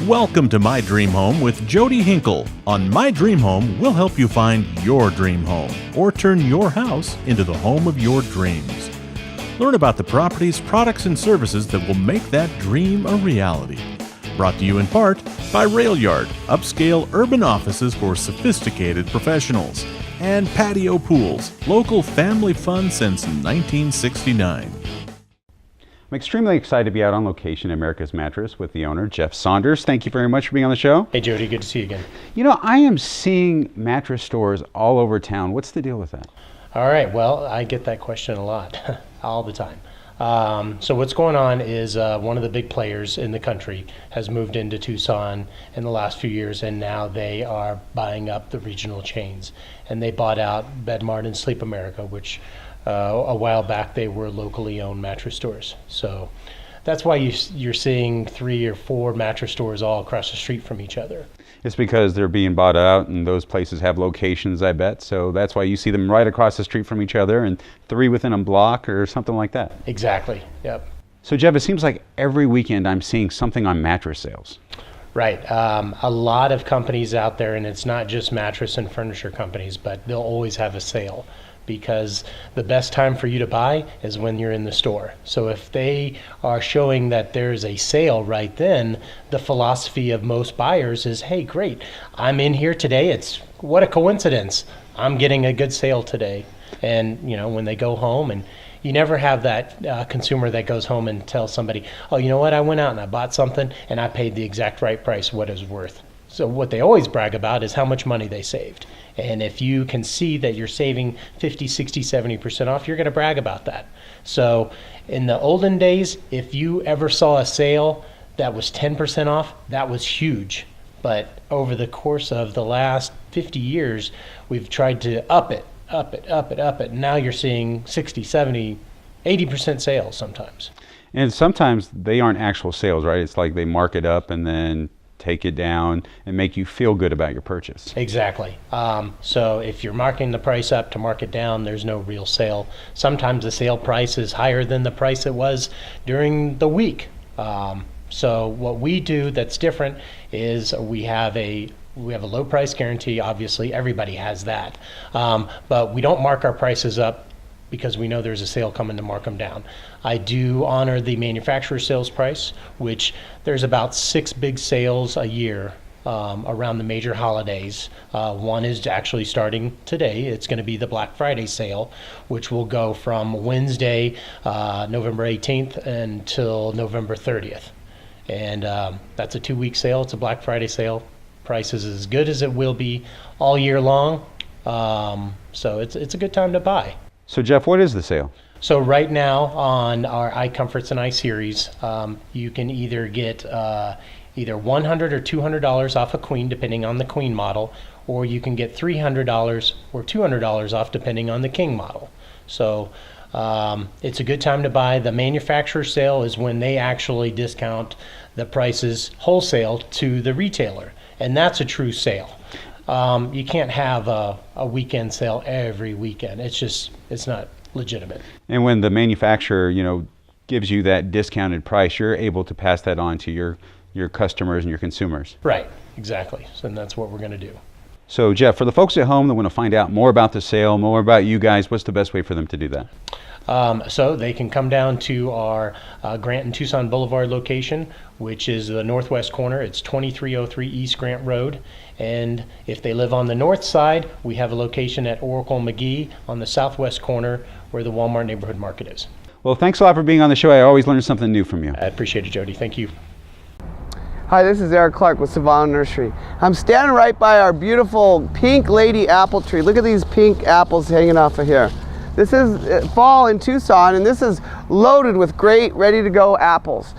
Welcome to My Dream Home with Jody Hinkle. On My Dream Home, we'll help you find your dream home or turn your house into the home of your dreams. Learn about the properties, products, and services that will make that dream a reality. Brought to you in part by Railyard, upscale urban offices for sophisticated professionals, and Patio Pools, local family fun since 1969. I'm extremely excited to be out on location at America's Mattress with the owner, Jeff Saunders. Thank you very much for being on the show. Hey, Jody, good to see you again. You know, I am seeing mattress stores all over town. What's the deal with that? All right, well, I get that question a lot, all the time. So what's going on is one of the big players in the country has moved into Tucson in the last few years, and now they are buying up the regional chains. And they bought out Bedmart and Sleep America, which a while back they were locally owned mattress stores. So that's why you're seeing 3 or 4 mattress stores all across the street from each other. It's because they're being bought out and those places have locations, I bet. So that's why you see them right across the street from each other and 3 within a block or something like that. Exactly, yep. So Jeff, it seems like every weekend I'm seeing something on mattress sales. Right. A lot of companies out there, and it's not just mattress and furniture companies, but they'll always have a sale, because the best time for you to buy is when you're in the store. So if they are showing that there's a sale right then, the philosophy of most buyers is, hey, great, I'm in here today. What a coincidence. I'm getting a good sale today. And you know, when they go home, and you never have that consumer that goes home and tells somebody, oh, you know what, I went out and I bought something and I paid the exact right price, what it was worth. So what they always brag about is how much money they saved. And if you can see that you're saving 50, 60, 70% off, you're going to brag about that. So in the olden days, if you ever saw a sale that was 10% off, that was huge. But over the course of the last 50 years, we've tried to up it. Now you're seeing 60, 70, 80% sales sometimes. And sometimes they aren't actual sales, right? It's like they mark it up and then take it down and make you feel good about your purchase. Exactly. So if you're marking the price up to mark it down, there's no real sale. Sometimes the sale price is higher than the price it was during the week. So what we do that's different is we have a low price guarantee. Obviously, everybody has that. But we don't mark our prices up because we know there's a sale coming to mark them down. I do honor the manufacturer sales price, which there's about 6 big sales a year around the major holidays. One is actually starting today. It's going to be the Black Friday sale, which will go from Wednesday, November 18th until November 30th. And that's a 2-week sale. It's a Black Friday sale. Price is as good as it will be all year long. So it's a good time to buy. So Jeff, what is the sale? So right now on our iComforts and iSeries, you can either get either $100 or $200 off a queen, depending on the queen model, or you can get $300 or $200 off, depending on the king model. So it's a good time to buy. The manufacturer sale is when they actually discount the prices wholesale to the retailer, and that's a true sale. You can't have a weekend sale every weekend. It's not legitimate. And when the manufacturer, gives you that discounted price, you're able to pass that on to your customers and your consumers. Right, exactly. So that's what we're going to do. So Jeff, for the folks at home that want to find out more about the sale, more about you guys, what's the best way for them to do that? So they can come down to our Grant and Tucson Boulevard location, which is the northwest corner. It's 2303 East Grant Road. And if they live on the north side, we have a location at Oracle McGee on the southwest corner where the Walmart Neighborhood Market is. Well, thanks a lot for being on the show. I always learn something new from you. I appreciate it, Jody. Thank you. Hi, this is Eric Clark with Civano Nursery. I'm standing right by our beautiful pink lady apple tree. Look at these pink apples hanging off of here. This is fall in Tucson, and this is loaded with great, ready-to-go apples.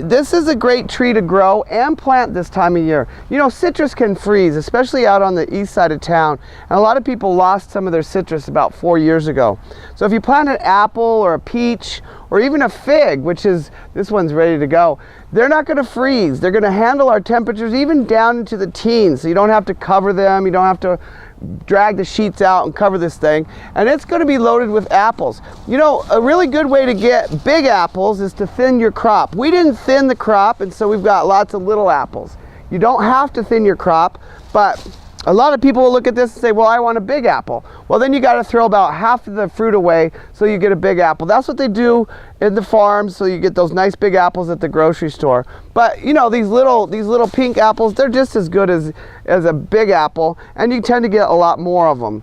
This is a great tree to grow and plant this time of year. You know, citrus can freeze, especially out on the east side of town, and a lot of people lost some of their citrus about 4 years ago. So if you plant an apple or a peach or even a fig, which is, this one's ready to go, they're not going to freeze. They're going to handle our temperatures even down into the teens, so you don't have to cover them, you don't have to drag the sheets out and cover this thing, and it's going to be loaded with apples. You know, a really good way to get big apples is to thin your crop. We didn't thin the crop, and so we've got lots of little apples. You don't have to thin your crop, but a lot of people will look at this and say, well, I want a big apple. Well, then you got to throw about half of the fruit away so you get a big apple. That's what they do in the farms, so you get those nice big apples at the grocery store. But you know, these little pink apples, they're just as good as a big apple, and you tend to get a lot more of them.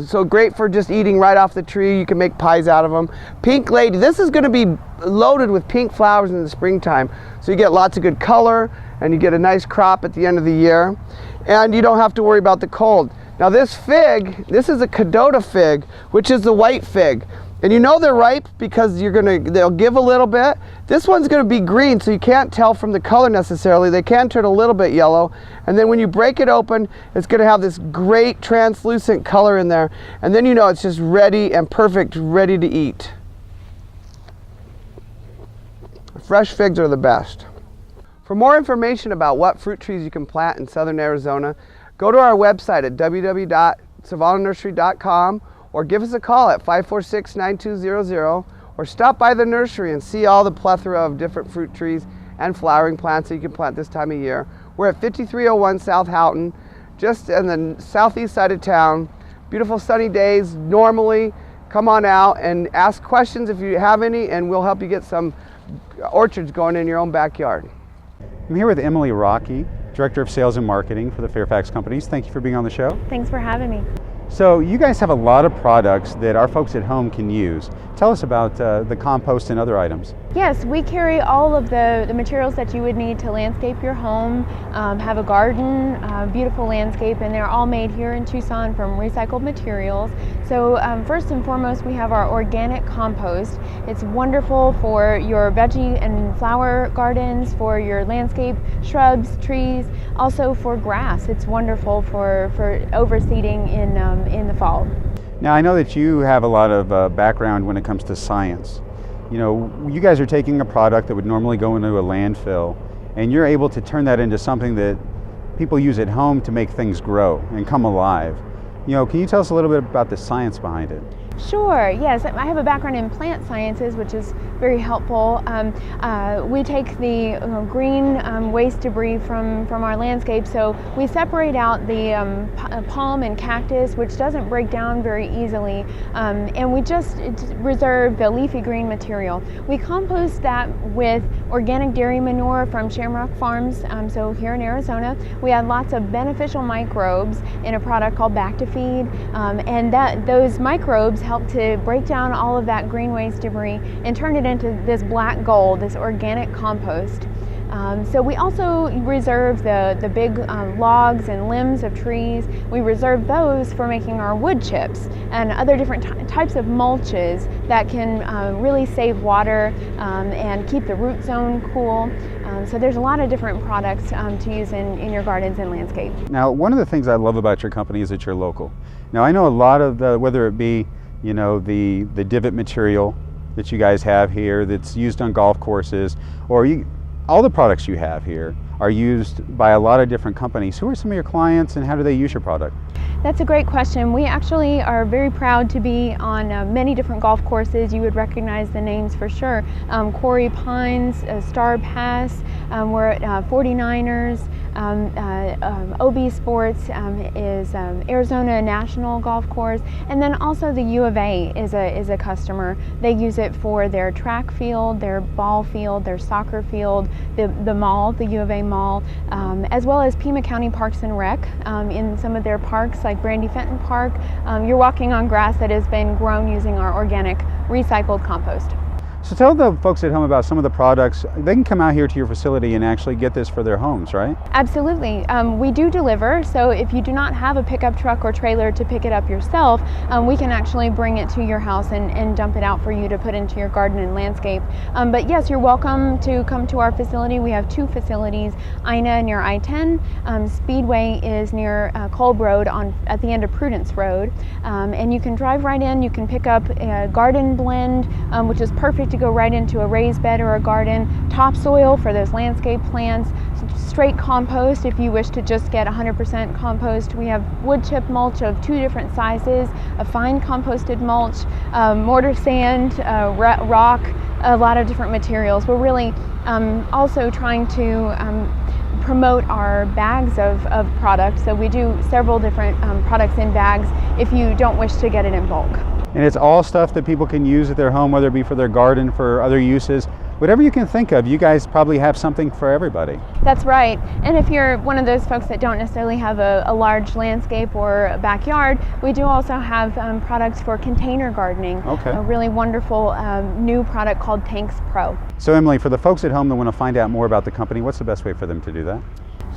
So great for just eating right off the tree. You can make pies out of them. Pink lady, this is going to be loaded with pink flowers in the springtime, so you get lots of good color and you get a nice crop at the end of the year, and you don't have to worry about the cold. Now this fig, this is a Cadota fig, which is the white fig. And you know they're ripe because they'll give a little bit. This one's gonna be green, so you can't tell from the color necessarily. They can turn a little bit yellow. And then when you break it open, it's gonna have this great translucent color in there. And then you know it's just ready and perfect, ready to eat. Fresh figs are the best. For more information about what fruit trees you can plant in southern Arizona, go to our website at www.savanonursery.com or give us a call at 546-9200, or stop by the nursery and see all the plethora of different fruit trees and flowering plants that you can plant this time of year. We're at 5301 South Houghton, just in the southeast side of town. Beautiful sunny days normally. Come on out and ask questions if you have any, and we'll help you get some orchards going in your own backyard. I'm here with Emily Rocky, Director of Sales and Marketing for the Fairfax Companies. Thank you for being on the show. Thanks for having me. So you guys have a lot of products that our folks at home can use. Tell us about the compost and other items. Yes, we carry all of the materials that you would need to landscape your home, have a garden, beautiful landscape, and they're all made here in Tucson from recycled materials. So first and foremost, we have our organic compost. It's wonderful for your veggie and flower gardens, for your landscape, shrubs, trees, also for grass. It's wonderful for overseeding in the fall. Now I know that you have a lot of background when it comes to science. You know, you guys are taking a product that would normally go into a landfill, and you're able to turn that into something that people use at home to make things grow and come alive. You know, can you tell us a little bit about the science behind it? Sure, yes. I have a background in plant sciences, which is very helpful. We take the green waste debris from our landscape, so we separate out the palm and cactus, which doesn't break down very easily, and we just reserve the leafy green material. We compost that with organic dairy manure from Shamrock Farms, so here in Arizona. We add lots of beneficial microbes in a product called Back to Feed, and those microbes help to break down all of that green waste debris and turn it into this black gold, this organic compost. So we also reserve the big logs and limbs of trees. We reserve those for making our wood chips and other different types of mulches that can really save water and keep the root zone cool. So there's a lot of different products to use in your gardens and landscape. Now, one of the things I love about your company is that you're local. Now, I know a lot of whether it be, you know, the divot material that you guys have here that's used on golf courses, or all the products you have here are used by a lot of different companies. Who are some of your clients and how do they use your product? That's a great question. We actually are very proud to be on many different golf courses. You would recognize the names for sure. Quarry Pines, Star Pass, we're at 49ers, OB Sports is Arizona National Golf Course, and then also the U of A is a customer. They use it for their track field, their ball field, their soccer field, the mall, the U of A mall, as well as Pima County Parks and Rec in some of their parks like Brandy Fenton Park. You're walking on grass that has been grown using our organic recycled compost. So tell the folks at home about some of the products. They can come out here to your facility and actually get this for their homes, right? Absolutely. We do deliver, so if you do not have a pickup truck or trailer to pick it up yourself, we can actually bring it to your house and dump it out for you to put into your garden and landscape. But yes, you're welcome to come to our facility. We have two facilities, Ina near I-10, Speedway is near Kolb Road at the end of Prudence Road, and you can drive right in. You can pick up a garden blend, which is perfect to to go right into a raised bed or a garden, topsoil for those landscape plants, straight compost if you wish to just get 100% compost. We have wood chip mulch of 2 different sizes, a fine composted mulch, mortar sand, rock, a lot of different materials. We're really also trying to promote our bags of products. So we do several different products in bags if you don't wish to get it in bulk. And it's all stuff that people can use at their home, whether it be for their garden, for other uses. Whatever you can think of, you guys probably have something for everybody. That's right. And if you're one of those folks that don't necessarily have a large landscape or a backyard, we do also have products for container gardening. Okay. A really wonderful new product called Tanks Pro. So Emily, for the folks at home that want to find out more about the company, what's the best way for them to do that?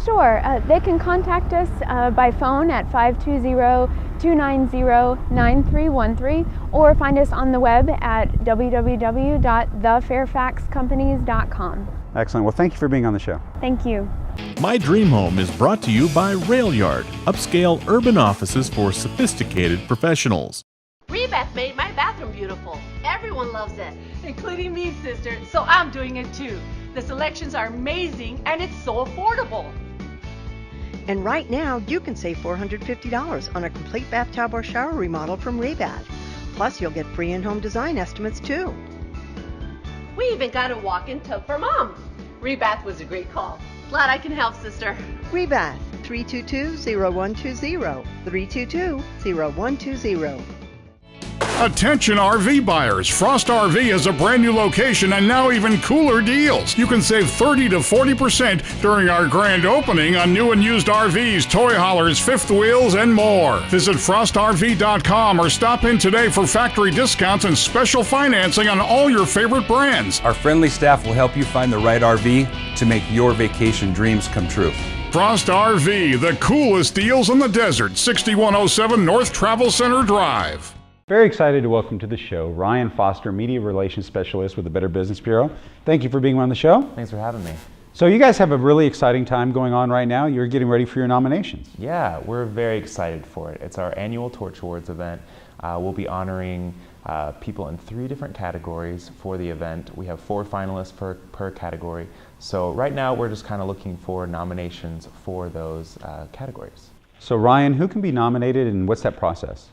Sure. They can contact us by phone at 520-290-9313 or find us on the web at www.thefairfaxcompanies.com. Excellent. Well, thank you for being on the show. Thank you. My Dream Home is brought to you by Railyard, upscale urban offices for sophisticated professionals. Rebat made my bathroom beautiful. Everyone loves it, including me, sister, so I'm doing it too. The selections are amazing and it's so affordable. And right now, you can save $450 on a complete bathtub or shower remodel from Rebat. Plus, you'll get free in-home design estimates too. We even got a walk-in tub for Mom. Rebat was a great call. Glad I can help, sister. Rebat, 322-0120, 322-0120. Attention RV buyers, Frost RV is a brand new location and now even cooler deals. You can save 30 to 40% during our grand opening on new and used RVs, toy haulers, fifth wheels, and more. Visit FrostRV.com or stop in today for factory discounts and special financing on all your favorite brands. Our friendly staff will help you find the right RV to make your vacation dreams come true. Frost RV, the coolest deals in the desert, 6107 North Travel Center Drive. Very excited to welcome to the show Ryan Foster, Media Relations Specialist with the Better Business Bureau. Thank you for being on the show. Thanks for having me. So you guys have a really exciting time going on right now. You're getting ready for your nominations. Yeah, we're very excited for it. It's our annual Torch Awards event. We'll be honoring people in 3 different categories for the event. We have 4 finalists per category. So right now we're just kind of looking for nominations for those categories. So Ryan, who can be nominated and what's that process?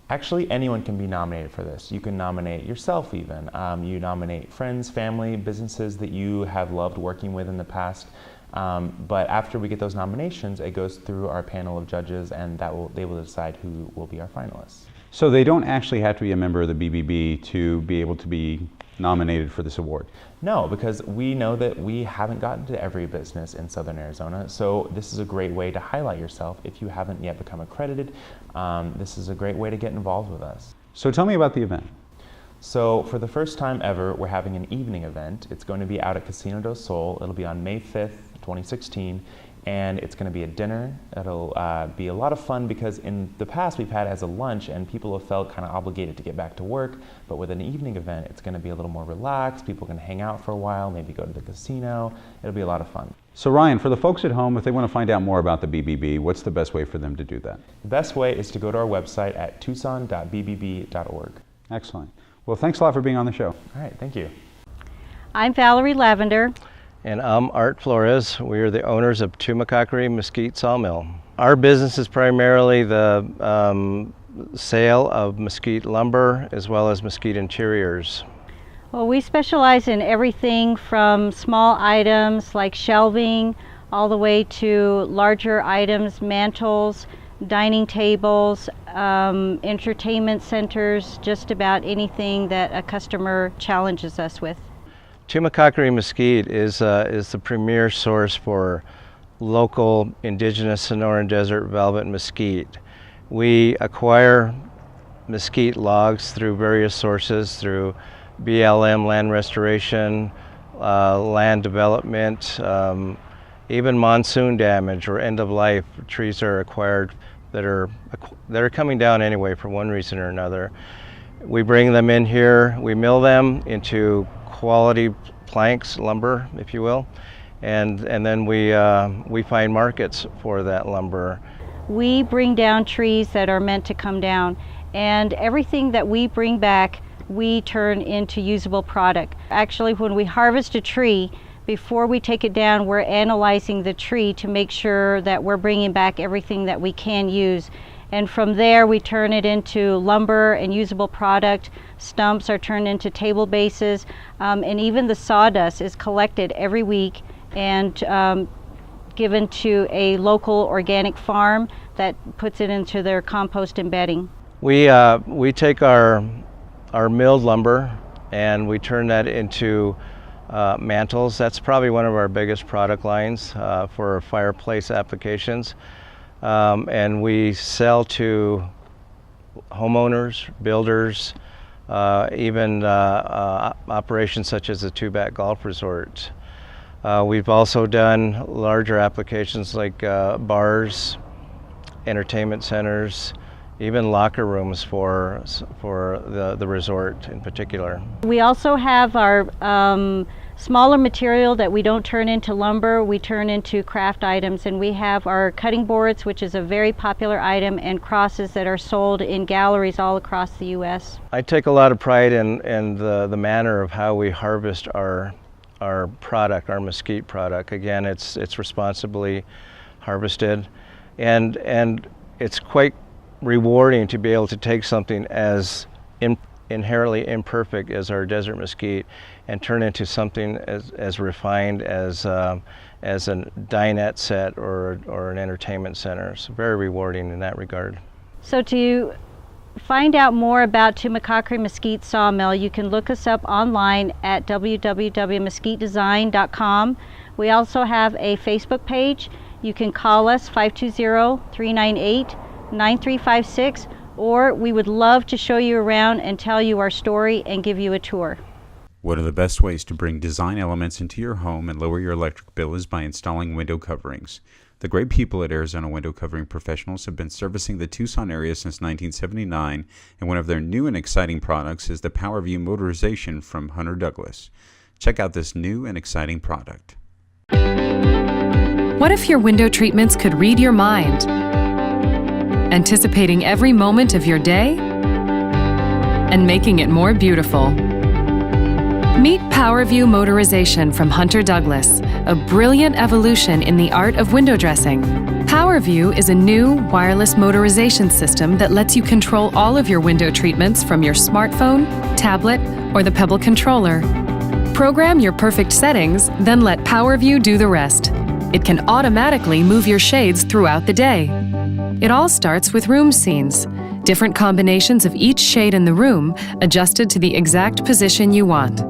Actually, anyone can be nominated for this. You can nominate yourself even. You nominate friends, family, businesses that you have loved working with in the past. But after we get those nominations, it goes through our panel of judges and they will decide who will be our finalists. So they don't actually have to be a member of the BBB to be able to be nominated for this award? No, because we know that we haven't gotten to every business in Southern Arizona, so this is a great way to highlight yourself. If you haven't yet become accredited, this is a great way to get involved with us. So tell me about the event. So for the first time ever, we're having an evening event. It's going to be out at Casino del Sol. It'll be on May 5th, 2016. And it's going to be a dinner. It'll be a lot of fun because in the past we've had it as a lunch and people have felt kind of obligated to get back to work. But with an evening event, it's going to be a little more relaxed. People can hang out for a while, maybe go to the casino. It'll be a lot of fun. So Ryan, for the folks at home, if they want to find out more about the BBB, what's the best way for them to do that? The best way is to go to our website at tucson.bbb.org. Excellent. Well, thanks a lot for being on the show. All right, thank you. I'm Valerie Lavender. And I'm Art Flores. We are the owners of Tumacacori Mesquite Sawmill. Our business is primarily the sale of mesquite lumber as well as mesquite interiors. Well, we specialize in everything from small items like shelving all the way to larger items, mantles, dining tables, entertainment centers, just about anything that a customer challenges us with. Tumacacori Mesquite is the premier source for local indigenous Sonoran Desert velvet mesquite. We acquire mesquite logs through various sources, through BLM, land restoration, land development, even monsoon damage or end of life. Trees are acquired that are coming down anyway for one reason or another. We bring them in here, we mill them into quality planks, lumber, if you will, and then we find markets for that lumber. We bring down trees that are meant to come down, and everything that we bring back, we turn into usable product. Actually, when we harvest a tree, before we take it down, we're analyzing the tree to make sure that we're bringing back everything that we can use. And from there, we turn it into lumber and usable product. Stumps are turned into table bases, and even the sawdust is collected every week and given to a local organic farm that puts it into their compost embedding. We take our milled lumber and we turn that into mantles. That's probably one of our biggest product lines for fireplace applications. And we sell to homeowners, builders, even operations such as the two-bat golf resort. We've also done larger applications like bars, entertainment centers, even locker rooms for the resort in particular. We also have our smaller material that we don't turn into lumber, we turn into craft items, and we have our cutting boards, which is a very popular item, and crosses that are sold in galleries all across the U.S. I take a lot of pride in the manner of how we harvest our product, our mesquite product. Again, it's responsibly harvested, and it's quite rewarding to be able to take something as inherently imperfect as our desert mesquite and turn into something as refined as a dinette set or an entertainment center. So very rewarding in that regard. So to find out more about Tumacacori Mesquite Sawmill, you can look us up online at www.mesquitedesign.com. We also have a Facebook page. You can call us 520-398-9356, or we would love to show you around and tell you our story and give you a tour. One of the best ways to bring design elements into your home and lower your electric bill is by installing window coverings. The great people at Arizona Window Covering Professionals have been servicing the Tucson area since 1979, and one of their new and exciting products is the PowerView motorization from Hunter Douglas. Check out this new and exciting product. What if your window treatments could read your mind, anticipating every moment of your day and making it more beautiful? Meet PowerView motorization from Hunter Douglas, a brilliant evolution in the art of window dressing. PowerView is a new wireless motorization system that lets you control all of your window treatments from your smartphone, tablet, or the Pebble controller. Program your perfect settings, then let PowerView do the rest. It can automatically move your shades throughout the day. It all starts with room scenes, different combinations of each shade in the room adjusted to the exact position you want.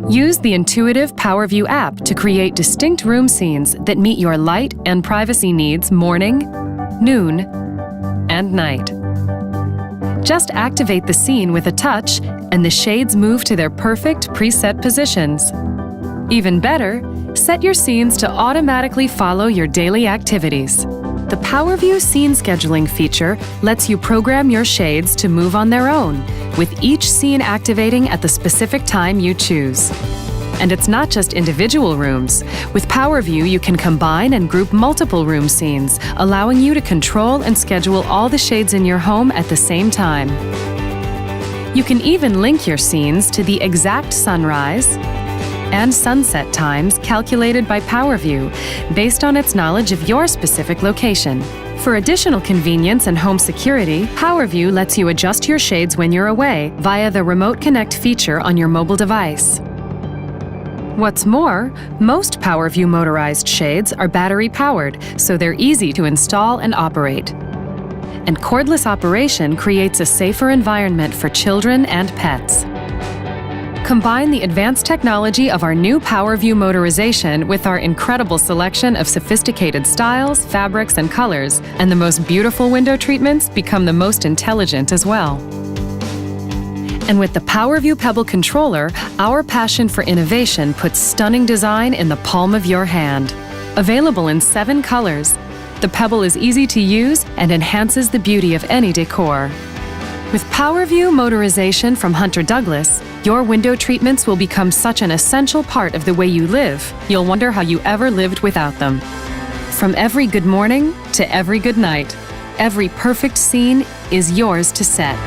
Use the intuitive PowerView app to create distinct room scenes that meet your light and privacy needs morning, noon, and night. Just activate the scene with a touch, and the shades move to their perfect preset positions. Even better, set your scenes to automatically follow your daily activities. The PowerView scene scheduling feature lets you program your shades to move on their own, with each scene activating at the specific time you choose. And it's not just individual rooms. With PowerView, you can combine and group multiple room scenes, allowing you to control and schedule all the shades in your home at the same time. You can even link your scenes to the exact sunrise and sunset times calculated by PowerView based on its knowledge of your specific location. For additional convenience and home security, PowerView lets you adjust your shades when you're away via the Remote Connect feature on your mobile device. What's more, most PowerView motorized shades are battery-powered, so they're easy to install and operate. And cordless operation creates a safer environment for children and pets. Combine the advanced technology of our new PowerView motorization with our incredible selection of sophisticated styles, fabrics, and colors, and the most beautiful window treatments become the most intelligent as well. And with the PowerView Pebble controller, our passion for innovation puts stunning design in the palm of your hand. Available in 7 colors, the Pebble is easy to use and enhances the beauty of any decor. With PowerView motorization from Hunter Douglas, your window treatments will become such an essential part of the way you live, you'll wonder how you ever lived without them. From every good morning to every good night, every perfect scene is yours to set.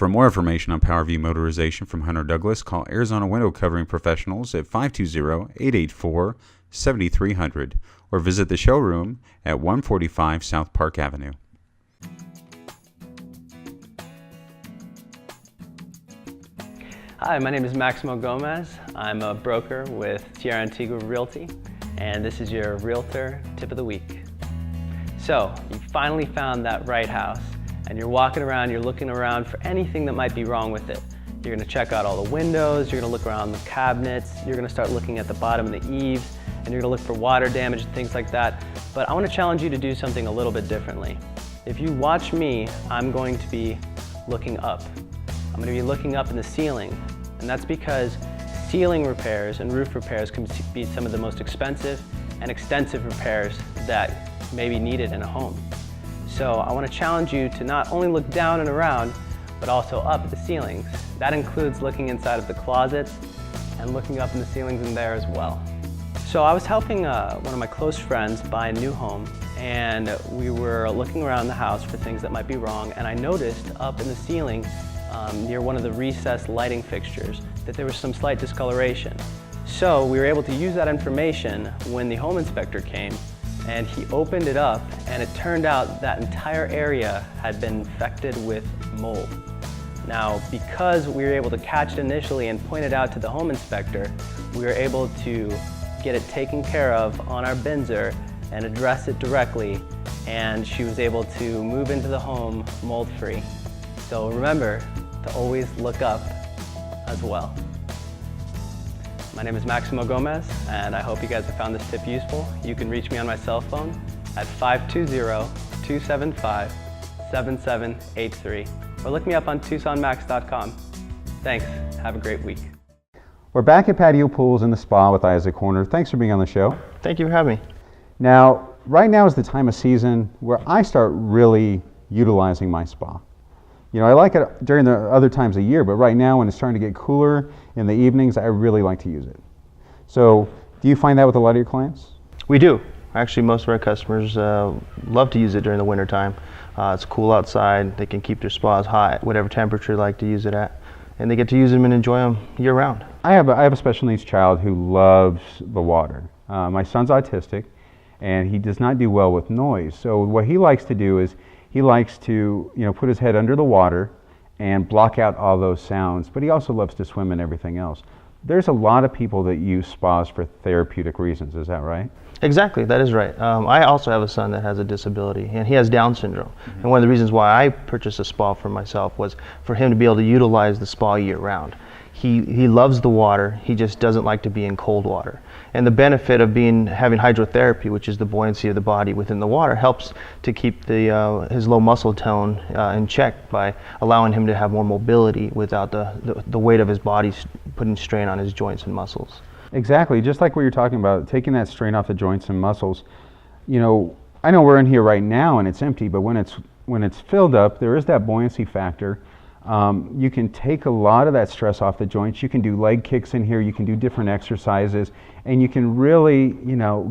For more information on PowerView motorization from Hunter Douglas, call Arizona Window Covering Professionals at 520-884-7300 or visit the showroom at 145 South Park Avenue. Hi, my name is Maximo Gomez. I'm a broker with Tierra Antigua Realty, and this is your Realtor Tip of the Week. So, you finally found that right house, and you're walking around, you're looking around for anything that might be wrong with it. You're gonna check out all the windows, you're gonna look around the cabinets, you're gonna start looking at the bottom of the eaves, and you're gonna look for water damage and things like that. But I wanna challenge you to do something a little bit differently. If you watch me, I'm going to be looking up. I'm going to be looking up in the ceiling, and that's because ceiling repairs and roof repairs can be some of the most expensive and extensive repairs that may be needed in a home. So I want to challenge you to not only look down and around, but also up at the ceilings. That includes looking inside of the closets and looking up in the ceilings in there as well. So I was helping one of my close friends buy a new home, and we were looking around the house for things that might be wrong, and I noticed up in the ceiling near one of the recessed lighting fixtures that there was some slight discoloration. So we were able to use that information when the home inspector came, and he opened it up, and it turned out that entire area had been infected with mold. Now, because we were able to catch it initially and point it out to the home inspector, we were able to get it taken care of on our Binzer and address it directly, and she was able to move into the home mold-free. So remember to always look up as well. My name is Maximo Gomez, and I hope you guys have found this tip useful. You can reach me on my cell phone at 520-275-7783, or look me up on TucsonMax.com. Thanks. Have a great week. We're back at Patio Pools in the spa with Isaac Horner. Thanks for being on the show. Thank you for having me. Now, right now is the time of season where I start really utilizing my spa. You know, I like it during the other times of year, but right now when it's starting to get cooler in the evenings, I really like to use it. So, do you find that with a lot of your clients? We do. Actually, most of our customers love to use it during the winter time. It's cool outside. They can keep their spas hot, whatever temperature they like to use it at, and they get to use them and enjoy them year round. I have a special needs child who loves the water. My son's autistic, and he does not do well with noise. So what he likes to do is he likes to, put his head under the water and block out all those sounds, but he also loves to swim and everything else. There's a lot of people that use spas for therapeutic reasons, is that right? Exactly, that is right. I also have a son that has a disability, and he has Down syndrome. Mm-hmm. And one of the reasons why I purchased a spa for myself was for him to be able to utilize the spa year round. He loves the water, he just doesn't like to be in cold water. And the benefit of having hydrotherapy, which is the buoyancy of the body within the water, helps to keep his low muscle tone in check by allowing him to have more mobility without the weight of his body putting strain on his joints and muscles. Exactly, just like what you're talking about, taking that strain off the joints and muscles. I know we're in here right now and it's empty, but when it's filled up, there is that buoyancy factor. You can take a lot of that stress off the joints. You can do leg kicks in here, you can do different exercises, and you can really,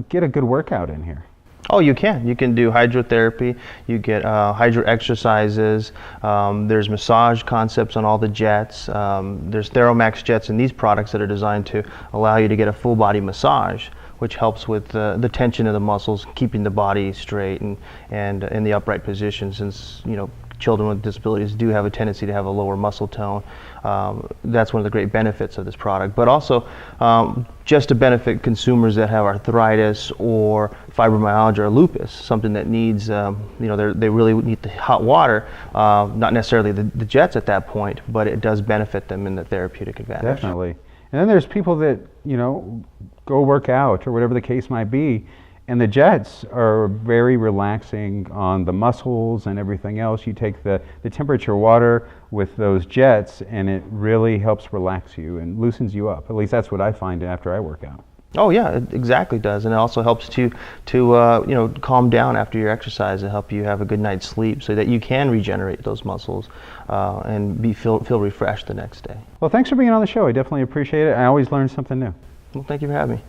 get a good workout in here. Oh, you can. You can do hydrotherapy, you get hydro exercises, there's massage concepts on all the jets, there's Theromax jets in these products that are designed to allow you to get a full body massage, which helps with the tension of the muscles, keeping the body straight and in the upright position, since, children with disabilities do have a tendency to have a lower muscle tone. That's one of the great benefits of this product. But also, just to benefit consumers that have arthritis or fibromyalgia or lupus, something that needs, they really need the hot water, not necessarily the jets at that point, but it does benefit them in the therapeutic advantage. Definitely. And then there's people that, go work out or whatever the case might be, and the jets are very relaxing on the muscles and everything else. You take the temperature water with those jets and it really helps relax you and loosens you up. At least that's what I find after I work out. Oh yeah, it exactly does. And it also helps to calm down after your exercise and help you have a good night's sleep so that you can regenerate those muscles and feel refreshed the next day. Well, thanks for being on the show. I definitely appreciate it. I always learn something new. Well, thank you for having me.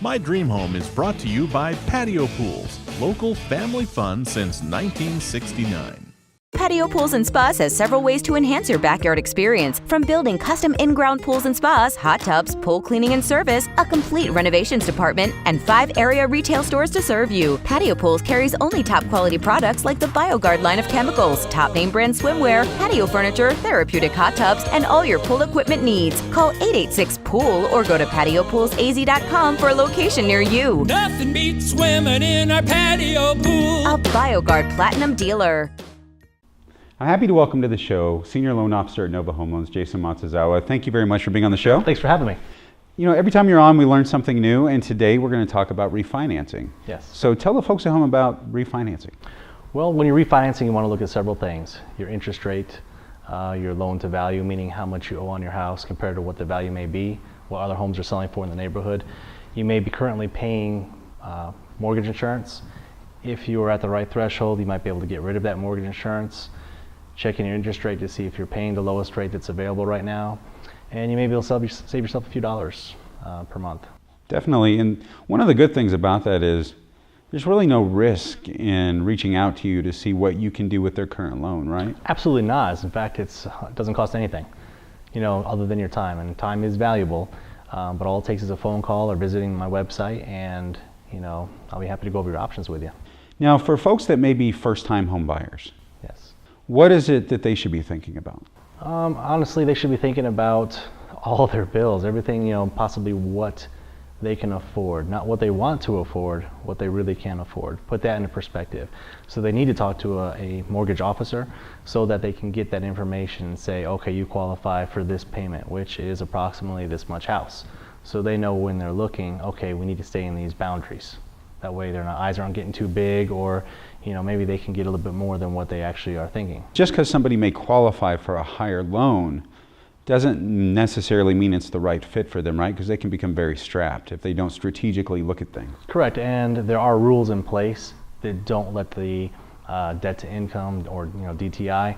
My Dream Home is brought to you by Patio Pools, local family fun since 1969. Patio Pools and Spas has several ways to enhance your backyard experience, from building custom in-ground pools and spas, hot tubs, pool cleaning and service, a complete renovations department, and 5 area retail stores to serve you. Patio Pools carries only top quality products like the BioGuard line of chemicals, top name brand swimwear, patio furniture, therapeutic hot tubs, and all your pool equipment needs. Call 886-POOL or go to patiopoolsaz.com for a location near you. Nothing beats swimming in our patio pool. A BioGuard Platinum dealer. I'm happy to welcome to the show Senior Loan Officer at Nova Home Loans, Jason Matsuzawa. Thank you very much for being on the show. Thanks for having me. You know, every time you're on, we learn something new, and today we're going to talk about refinancing. Yes. So tell the folks at home about refinancing. Well, when you're refinancing, you want to look at several things. Your interest rate, your loan to value, meaning how much you owe on your house compared to what the value may be, what other homes are selling for in the neighborhood. You may be currently paying mortgage insurance. If you are at the right threshold, you might be able to get rid of that mortgage insurance. Checking your interest rate to see if you're paying the lowest rate that's available right now. And you may be able to save yourself a few dollars per month. Definitely, and one of the good things about that is there's really no risk in reaching out to you to see what you can do with their current loan, right? Absolutely not. In fact, it doesn't cost anything, other than your time, and time is valuable. But all it takes is a phone call or visiting my website, and I'll be happy to go over your options with you. Now, for folks that may be first-time home buyers, yes, what is it that they should be thinking about? Honestly, they should be thinking about all their bills, everything, possibly what they can afford, not what they want to afford, what they really can afford. Put that into perspective. So they need to talk to a mortgage officer so that they can get that information and say, okay, you qualify for this payment, which is approximately this much house. So they know when they're looking, okay, we need to stay in these boundaries. That way their eyes aren't getting too big, or maybe they can get a little bit more than what they actually are thinking. Just because somebody may qualify for a higher loan doesn't necessarily mean it's the right fit for them, right? Because they can become very strapped if they don't strategically look at things. Correct, and there are rules in place that don't let the debt to income, or DTI,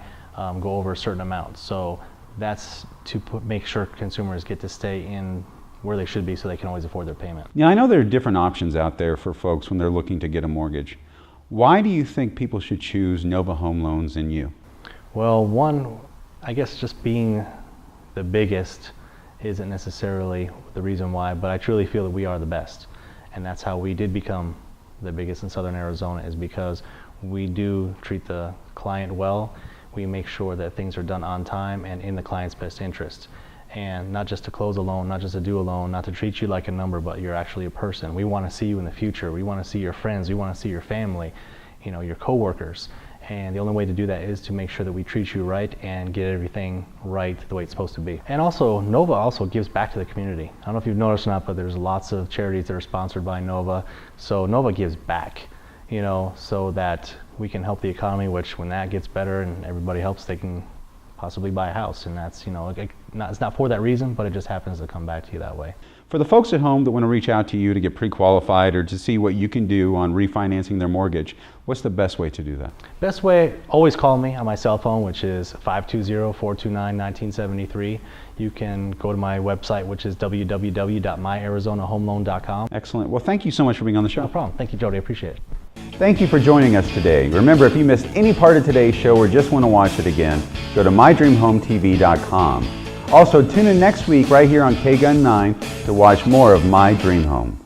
go over a certain amount. So that's to make sure consumers get to stay in where they should be so they can always afford their payment. Yeah, I know there are different options out there for folks when they're looking to get a mortgage. Why do you think people should choose Nova Home Loans and you? Well, one, I guess just being the biggest isn't necessarily the reason why, but I truly feel that we are the best. And that's how we did become the biggest in Southern Arizona, is because we do treat the client well. We make sure that things are done on time and in the client's best interest. And not just to close a loan, not just to do a loan, not to treat you like a number, but you're actually a person. We want to see you in the future. We want to see your friends. We want to see your family, your coworkers. And the only way to do that is to make sure that we treat you right and get everything right the way it's supposed to be. And also, Nova also gives back to the community. I don't know if you've noticed or not, but there's lots of charities that are sponsored by Nova. So Nova gives back, so that we can help the economy, which when that gets better and everybody helps, they can possibly buy a house. And that's, it's not for that reason, but it just happens to come back to you that way. For the folks at home that want to reach out to you to get pre-qualified or to see what you can do on refinancing their mortgage, what's the best way to do that? Best way, always call me on my cell phone, which is 520-429-1973. You can go to my website, which is www.myarizonahomeloan.com. Excellent. Well, thank you so much for being on the show. No problem. Thank you, Jody. I appreciate it. Thank you for joining us today. Remember, if you missed any part of today's show or just want to watch it again, go to mydreamhometv.com. Also, tune in next week right here on KGUN 9 to watch more of My Dream Home.